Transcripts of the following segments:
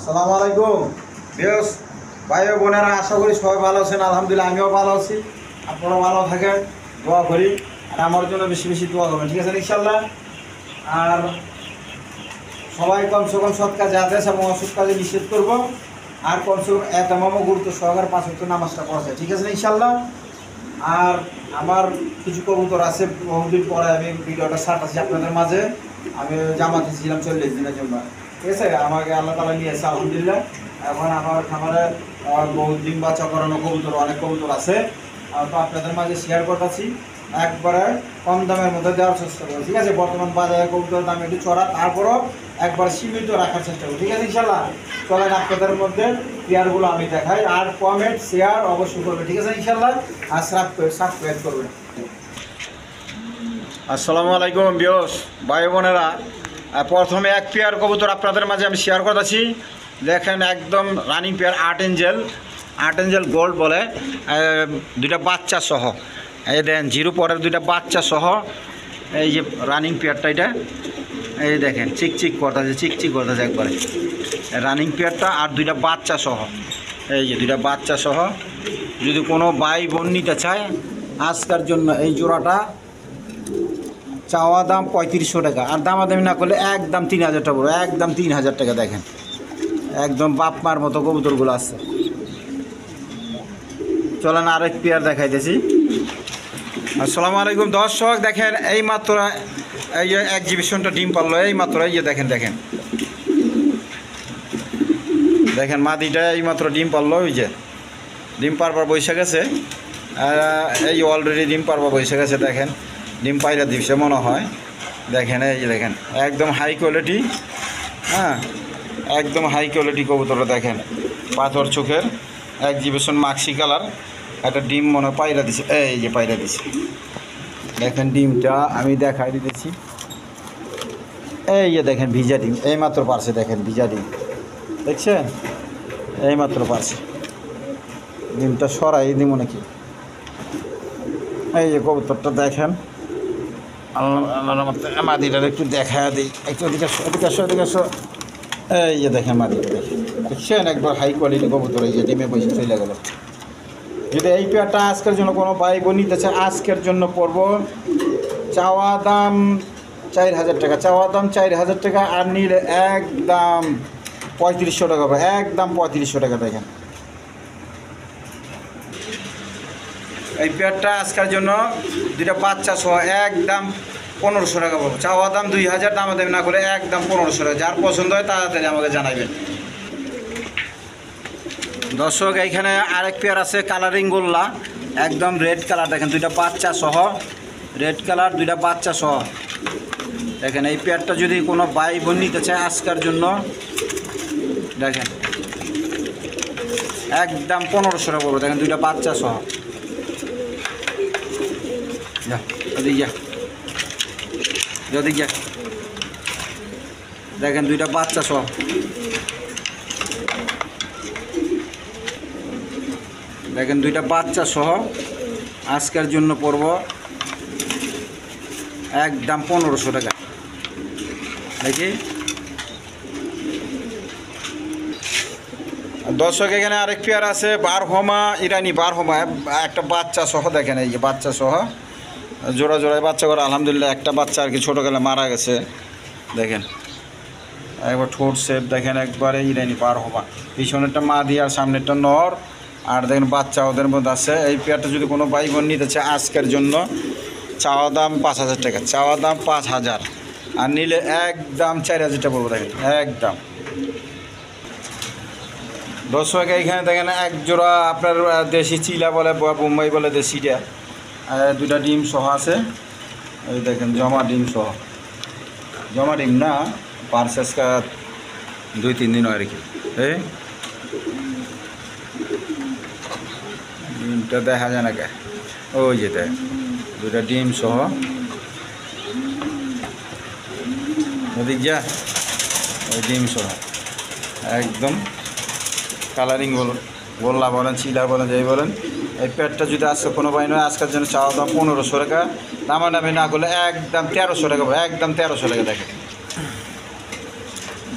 আসসালামু আলাইকুম বেশ ভাই ও বোনেরা, আশা করি সবাই ভালো আছেন। আলহামদুলিল্লাহ আমিও ভালো আছি, আপনারাও ভালো থাকেন, দোয়া করি। আর আমার জন্য বেশি বেশি দোয়া করবেন, ঠিক আছে ইনশাল্লাহ। আর সবাই কমসে কম সৎ কাজে আদেশ এবং অসৎ কাজে নিষেধ করবো। আর কমসে কম একটা গুরুত্ব সহকারে 5 ওয়াক্ত নামাজটা পড়া যায়, ঠিক আছে ইনশাল্লাহ। আর আমার কিছু কবুতর আছে, বহুদিন পরে আমি ভিডিওটা ছাড়তেছি আপনাদের মাঝে। আমি জামাতে ছিলাম 40 দিনের জন্য, ঠিক আছে। আমাকে আল্লাহ তালা নিয়েছে আলহামদুলিল্লাহ। এখন আমার খামারে বহুত ডিম বাচ্চা করানো কবুতর, অনেক কবুতর আছে। তো আপনাদের মাঝে শেয়ার করতেছি, একবারে কম দামের মধ্যে দেওয়ার চেষ্টা করবো, ঠিক আছে। বর্তমান বাজারে কবুতরের দাম একটু চড়া, তারপরও একবার সীমিত রাখার চেষ্টা করবো, ঠিক আছে ইনশাল্লাহ। চলেন আপনাদের মধ্যে পেয়ারগুলো আমি দেখাই, আর কমেন্ট শেয়ার অবশ্যই করবে, ঠিক আছে ইনশাল্লাহ। আর সাবস্ক্রাইব করবেন। আসসালামু আলাইকুম বিয়স ভাই বোনেরা, প্রথমে এক পেয়ার কবুতর আপনাদের মাঝে আমি শেয়ার করতেছি। দেখেন একদম running pair, art Angel gold বলে, দুইটা বাচ্চা সহ। এই দেখেন জিরো পরের দুইটা বাচ্চা সহ, এই যে রানিং পেয়ারটা, এটা এই দেখেন চিকচিক করতেছে একবারে রানিং পেয়ারটা, আর দুইটা বাচ্চা সহ। এই যে দুইটা বাচ্চা সহ, যদি কোনো ভাই বোন নিতে চায় আজকের জন্য এই জোড়াটা চাওয়া দাম 3500 টাকা, আর দামাদামি না করলে একদম 3000 টাকা পড়বে, একদম 3000 টাকা। দেখেন একদম বাপমার মতো কবুতরগুলো আছে। চলেন আরেক পেয়ার দেখাইতেছি। আসসালামু আলাইকুম দর্শক, দেখেন এই মাত্র এই যে এক্সিবিশনটা ডিম পারলো এই মাত্র, এই যে দেখেন দেখেন মাদিটা এই মাত্র ডিম পারলো। ওই যে ডিম পারবার বসে গেছে, এই অলরেডি ডিম পারবার বসে গেছে। দেখেন ডিম পাইরা দিচ্ছে মনে হয়। দেখেন এই যে দেখেন একদম হাই কোয়ালিটি, হ্যাঁ একদম হাই কোয়ালিটি কবুতরটা। দেখেন পাথর চোখের এক্সিবিশন মাক্সি কালার, একটা ডিম মনে হয় পায়রা দিছে, এই যে পায়রা দিছে। দেখেন ডিমটা আমি দেখাই দিতেছি, এই যে দেখেন ভিজা ডিম এই মাত্র পারছে। দেখেন ভিজা ডিম দেখছেন, এই মাত্র পারছে। ডিমটা সরাই দিব নাকি, এই যে কবুতরটা দেখেন। মাদিটার একটু দেখা দিই, একটু এদিকে এই যে দেখেন মাদিটা দেখছেন, একবার হাই কোয়ালিটি কবুতর। এই যে ডিমে বসে চলে গেল। যদি এই পেয়ারটা আজকের জন্য কোনো ভাই বোন নিতে চায়, আজকের জন্য পড়ব চাওয়া দাম 4000 টাকা, চাওয়া দাম 4000 টাকা, আর নিলে একদম 3500 টাকা পাবে, একদম 3500 টাকা। দেখেন এই পেয়ারটা আজকের জন্য দুইটা বাচ্চা সহ একদম 1500 টাকা পাবো। চাওয়া দাম 2000, দামাদামি না করে একদম 1500 টাকা। যার পছন্দ হয় তাড়াতাড়ি আমাকে জানাবেন। দর্শক এইখানে আরেক পেয়ার আছে কালারিং গোল্লা, একদম রেড কালার। দেখেন দুইটা বাচ্চা সহ, রেড কালার দুইটা বাচ্চা সহ। দেখেন এই পেয়ারটা যদি কোনো ভাই বোন নিতে চায় আজকের জন্য, দেখেন একদম 1500 টাকা পড়বে। দেখেন দুইটা বাচ্চা সহ। দেখেন দুইটা বাচ্চা সহ। দেখেন দুইটা বাচ্চা সহ আজকের জন্য পড়ব একদম 1500 টাকা। দেখি দর্শক এখানে আরেক পেয়ার আছে বারহমা, ইরানি বারহমা, একটা বাচ্চা সহ। দেখেন এই যে বাচ্চা সহ, জোড়ায় বাচ্চা করে আলহামদুলিল্লাহ। একটা বাচ্চা আর কি ছোটোকালে মারা গেছে। দেখেন একবার ঠোঁট শেপ দেখেন, একবারে ইরানি বারহমা। পিছনেরটা মাদি আর সামনেরটা নর, আর দেখেন বাচ্চা ওদের মধ্যে আছে। এই পেয়ারটা যদি কোনো ভাই বোন নিতে চায় আজকের জন্য চাওয়া দাম 5000 টাকা, চাওয়া দাম 5000, আর নিলে একদম 4000 টাকা পড়বো। দেখেন একদম দর্শক এইখানে দেখেন এক জোড়া আপনার দেশি চিলা বলে, বোম্বাই বলে দেশিটা, দুটা ডিম সহ আছে। এই দেখেন জমা ডিম সহ, জমা ডিম না পারচেস কা 2-3 দিন হয় আর কি। এই ডিমটা দেখা যায় না কে, ওই যে দেখ দুটা ডিম সহ। ওদিক যা, ওই ডিম সহ একদম কালারিং গোল্লা বলেন, চিলা বলেন, যাই বলেন। এই পেয়ারটা যদি আজকে কোনো ভাই নয় আজকের জন্য চাওয়া দাম 1500 টাকা, দামাদামি না করলে একদম 1300 টাকা, একদম 1300 টাকা। দেখেন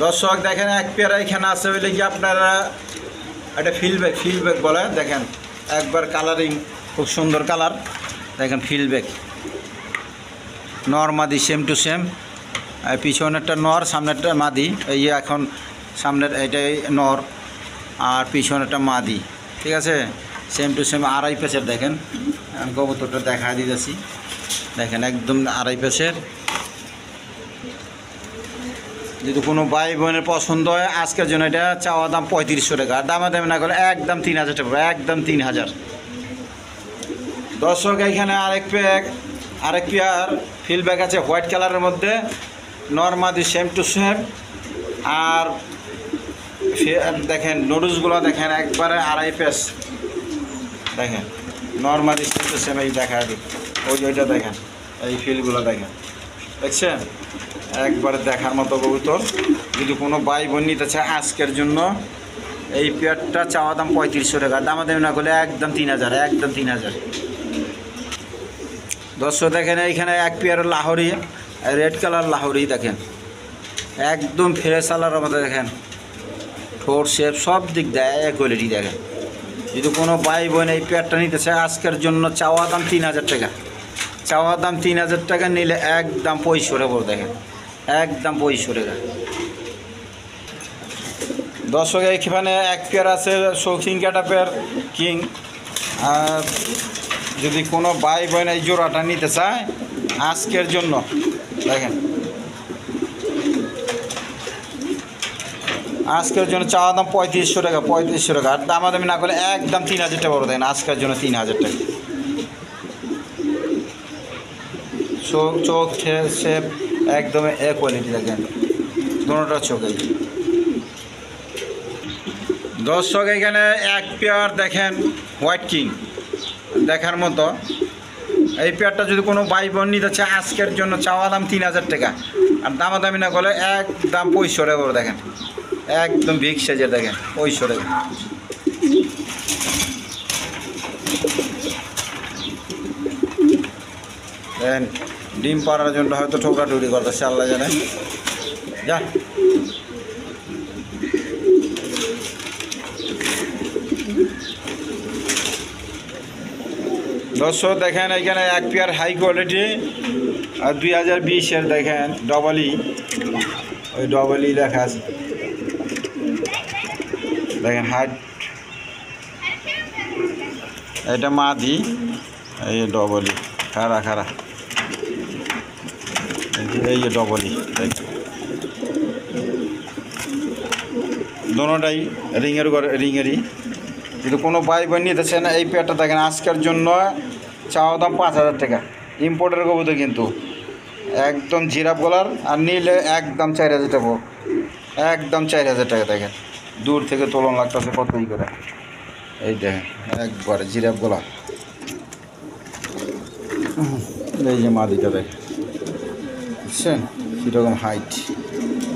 দর্শক দেখেন এক পেয়ারা এখানে আছে হইলে কি আপনারা এটা ফিল্ডব্যাক বলে, দেখেন একবার কালারিং খুব সুন্দর কালার, দেখেন ফিল্ডব্যাক নর মাদি সেম টু সেম, পিছনেরটা নর সামনেরটা মাদি, এই এখন সামনের এটাই নর আর পিছনেরটা মাদি, ঠিক আছে সেম টু সেম আড়াই পেসের। দেখেন কবুতরটা দেখা দিতেছি, দেখেন একদম আড়াই পেসের। যদি কোনো ভাই বোনের পছন্দ হয় আজকের জন্য এটা চাওয়া দাম 3500 টাকা, আর দামাদামি না করলে একদম 3000 টাকা, একদম 3000। দর্শক এইখানে আরেক পেয়ার ফিল্ডব্যাক আছে হোয়াইট কালারের মধ্যে, নর্মাদি সেম টু সেম। আর দেখেন নুডলসগুলো দেখেন একবারে আড়াই পেস, দেখেন নর্মাদি সেম টু সেম। এই দেখা দিই ওইটা দেখেন, এই ফিলগুলো দেখেন, দেখছেন একবারে দেখার মতো কবুতর। যদি কোনো ভাই বোন নিতে চায় আজকের জন্য এই পেয়ারটা চাওয়া দাম 3500 টাকা, দামাদামি না করলে একদম 3000, একদম 3000। দর্শক দেখেন এইখানে এক pair Lahori, red colour Lahori, দেখেন একদম ফ্রেশ কালারের মতো, দেখেন ঠোঁট শেপ সব দিক দেয় এক কোয়ালিটি। দেখেন যদি কোনো ভাই বোন এই পেয়ারটা নিতে চায় আজকের জন্য চাওয়া দাম 3000 টাকা, চাওয়া দাম 3000 টাকা, নিলে একদম 3500 টাকা। দেখেন একদম 3500 টাকা। দর্শক এইখানে এক পেয়ার আছে শৌখিন ক্যাটাপের কিং, আর যদি কোনো ভাই বোন এই জোড়াটা নিতে চায় আজকের জন্য, দেখেন আজকের জন্য চাওয়া দাম 3500 টাকা, 3500 টাকা, আর দামাদামি না করলে একদম 3000 টাকা। দেখেন আজকের জন্য 3000 টাকা। চোখ শেপ একদম এক কোয়ালিটি, দেখেন দুটোটা চোখে। দর্শক এখানে এক পেয়ার দেখেন হোয়াইট কিং দেখার মতো, এই পেয়ারটা যদি কোনো ভাই বোন নিতে চায় আজকের জন্য চাওয়া দাম 3000 টাকা, আর দামাদামি না করলে একদম 3500 টাকা করে। দেখেন একদম বিগ সাইজের, দেখেন 3500 টাকা। দেখেন ডিম পাড়ার জন্য হয়তো ঠোকরাঠুকরি করতেছে, আল্লাহ জানে। যা দর্শক দেখেন এখানে এক পেয়ার হাই কোয়ালিটি আর 2020-এর দেখেন ডবলই, ওই ডবলই লেখা আছে, দেখেন হাইট, এটা মাদি, এই ডবলই খারা এই যে ডবলই, দোনোটাই রিঙেরই। যদি কোনো ভাই বোন নিতেছে না এই পেয়ারটা দেখেন আজকের জন্য চাওয়া দাম 5000 টাকা, ইম্পোর্টের কবুতর কিন্তু একদম জিরাফ গলার, আর নিলে একদম 4000 টাকা, একদম 4000 টাকা। দেখেন দূর থেকে তোলন লাগতেছে কতই করে, এই দেখেন একবারে জিরাফ গলা। এই যে মাদিটা দেখেন, বুঝছেন কীরকম হাইট,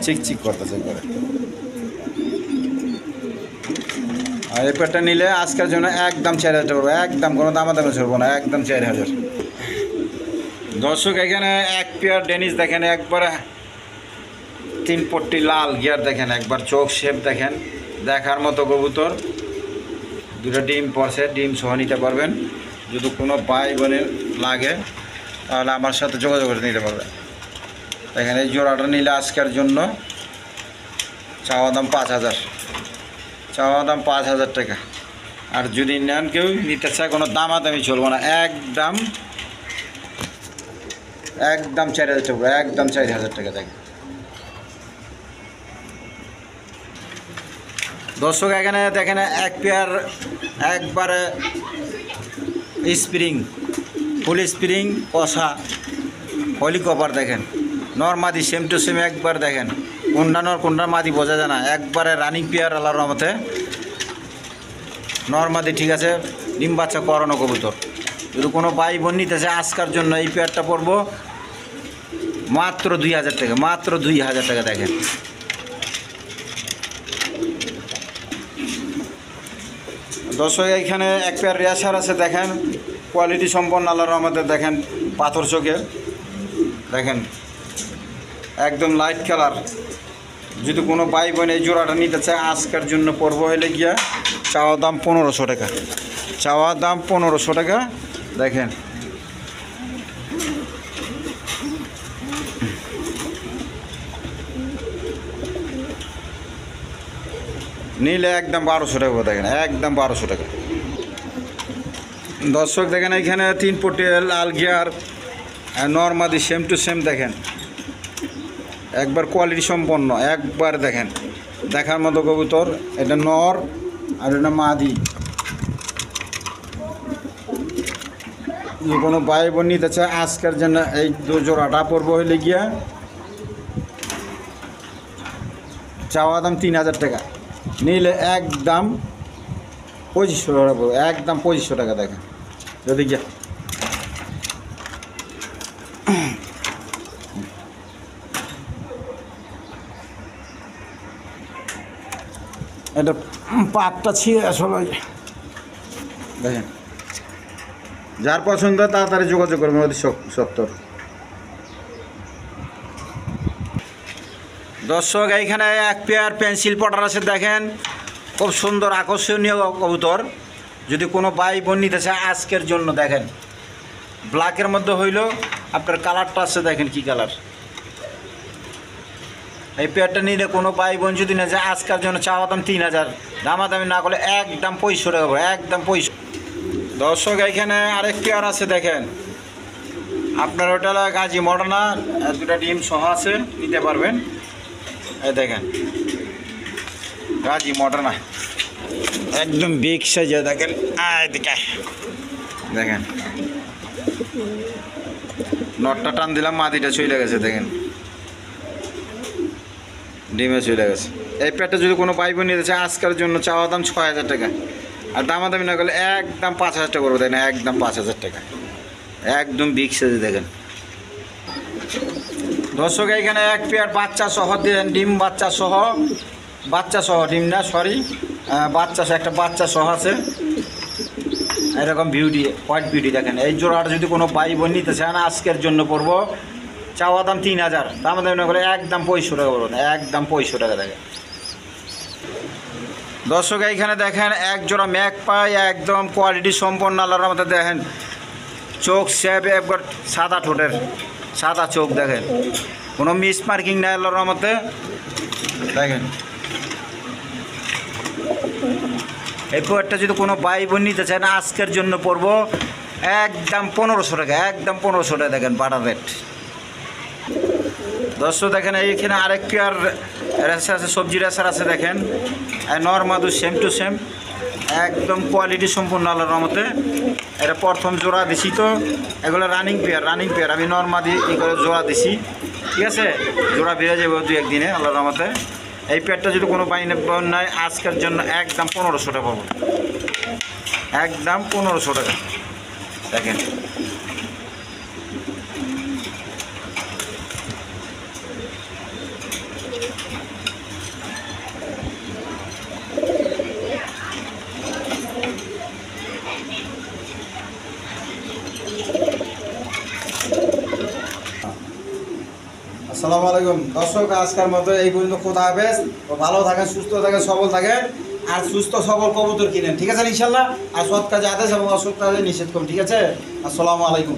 চিকচিক করতেছে করে। আর এই পেয়ারটা নিলে আজকের জন্য একদম 4000 টাকা, একদম কোনো দামাদামি চলবো না, একদম 4000। দর্শক এখানে এক পেয়ার ডেনিস দেখেন একবারে 3 পট্টি লাল গিয়ার, দেখেন একবার চোখ শেপ দেখেন দেখার মতো কবুতর। দুটো ডিম পড়ছে, ডিম সহ নিতে পারবেন। যদি কোনো ভাই বোনের লাগে তাহলে আমার সাথে যোগাযোগ করে নিতে পারবেন। দেখেন এই জোড়াটা নিলে আজকের জন্য চাওয়া দাম 5000, চাওয়া দাম 5000 টাকা। আর যদি নেন কেউ নিতে চায় কোনো দামাদামি চলবো না, একদম 4000 টাকা, একদম 4000 টাকা। দেখেন দর্শক এখানে দেখেন এক পেয়ার একবারে স্প্রিং, ফুল স্প্রিং কষা হলিকপার, দেখেন নর্মাদি সেম টু সেম, একবার দেখেন কোনটা মাদি বোঝা যায় না, একবারে রানিং পেয়ার আল্লাহর রহমতে নর্মাদি, ঠিক আছে ডিম বাচ্চা করানো কবুতর। যদি কোনো ভাই বোন নিতে চায় আজকের জন্য এই পেয়ারটা পড়বো মাত্র 2000 টাকা, মাত্র 2000 টাকা। দেখেন দর্শক এইখানে এক পেয়ার রেশার আছে, দেখেন কোয়ালিটি সম্পন্ন আল্লাহর রহমতে, দেখেন পাথর চোখের, দেখেন একদম লাইট কালার, যদি কোনো ভাই বোন এই জোড়াটা নিতে চায় আজকের জন্য পড়ব হলে গিয়া চাওয়া দাম 1500 টাকা, চাওয়া দাম 1500 টাকা। দেখেন নিলে একদম 1200 টাকা। দেখেন একদম 1200 টাকা। দর্শক দেখেন এখানে 3 পটেল আলগিয়ার নরমাদি সেম টু সেম। দেখেন একবার কোয়ালিটি সম্পন্ন, একবার দেখেন দেখার মতো কবুতর। এটা নর আর এটা মাদি। যে কোনো ভাই বোন নিতে চায় আজকের জন্য এই দু জোড়াটা পড়বো হইলে গিয়া চাওয়া দাম 3000 টাকা, নিলে একদম 2500 টাকা পড়বে, একদম 2500 টাকা। দেখেন যদি গিয়া এটা পাকটা ছিঁড়ে আসলে দেখেন। যার পছন্দ তাড়াতাড়ি যোগাযোগ করবেন অতি সত্তর। দর্শক এইখানে এক পেয়ার পেন্সিল পটার আছে। দেখেন খুব সুন্দর আকর্ষণীয় কবুতর। যদি কোনো ভাই বোন নিতে চায় আজকের জন্য দেখেন ব্ল্যাকের মধ্যে হইল আপনার কালারটা আছে। দেখেন কি কালার। এই পেয়ারটা নিলে কোনো ভাই বোন যদি না যায় আজকের জন্য চাওয়া দাম 3000, দামাদামি না করলে একদম 2500 টাকা পড়ে, একদম 2500। দর্শক এইখানে আরেক পেয়ার আছে। দেখেন আপনার ওটা গাজী মডার্না, দুটা ডিম সহ আছে, নিতে পারবেন। এই দেখেন গাজী মডার্না একদম বিগ সাইজে। দেখেন এদিকে দেখেন নটটা টান দিলাম, মাদিটা চলে গেছে। দেখেন ডিমে চলে গেছে। এই পেয়ারটা যদি কোনো ভাই বোন নিতে চায় আজকের জন্য চাওয়া দাম 6000 টাকা, আর দামাদামি না করলে একদম 5000 টাকা করবো। দেখেন একদম 5000 টাকা, একদম বিগ সাইজে। দেখেন দর্শক এইখানে এক পেয়ার বাচ্চা সহ দেন, ডিম বাচ্চা সহ, বাচ্চা সহ ডিম না সরি বাচ্চা সহ, একটা বাচ্চা সহ আছে। এরকম বিউটি, হোয়াইট বিউটি। দেখেন এই জোড়াটা যদি কোনো ভাই বোন নিতে চান আজকের জন্য পড়বো চাওয়া দাম 3000, দামাদামি না করলে একদম 2500 টাকা পড়বো, একদম 2500 টাকা। দেখেন দর্শক এইখানে দেখেন এক জোড়া ম্যাক পাই, একদম কোয়ালিটি সম্পন্ন আল্লাহর মধ্যে। দেখেন চোখ শেপ একবার সাদা, ঠোঁটের সাদা চোখ। দেখেন কোনো মিস মার্কিং নাই আল্লাহর মধ্যে। দেখেন এই পেয়ারটা যদি কোনো ভাই বোন নিতে চায় না আজকের জন্য পড়বো একদম 1500 টাকা, একদম 1500 টাকা। দেখেন বাটার রেট। দর্শক দেখেন এইখানে আরেক পেয়ার রেসার আছে, সবজি রেসার আছে। দেখেন নরমাদু সেম টু সেম, একদম কোয়ালিটি সম্পূর্ণ আল্লাহর রহমতে। এটা প্রথম জোড়া দিছি, তো এগুলো রানিং পেয়ার, রানিং পেয়ার। আমি নরমাদি এই করে জোড়া দিছি, ঠিক আছে। জোড়া বেড়ে যাবে 2-1 দিনে আল্লাহর রহমতে। এই পেয়ারটা যদি কোনো বাইনে নাই আজকের জন্য একদম 1500 টাকা পাবো, একদম 1500 টাকা। দেখেন আসসালামু আলাইকুম দর্শক, আজকের মতো এই পর্যন্ত। খোদা হাফেজ। ভালো থাকেন, সুস্থ থাকেন, সবল থাকেন, আর সুস্থ সবল কবুতর কিনেন, ঠিক আছে ইনশাল্লাহ। আর সৎ কাজে আদেশ এবং অসৎ কাজে নিষেধ করুন, ঠিক আছে। আসসালামু আলাইকুম।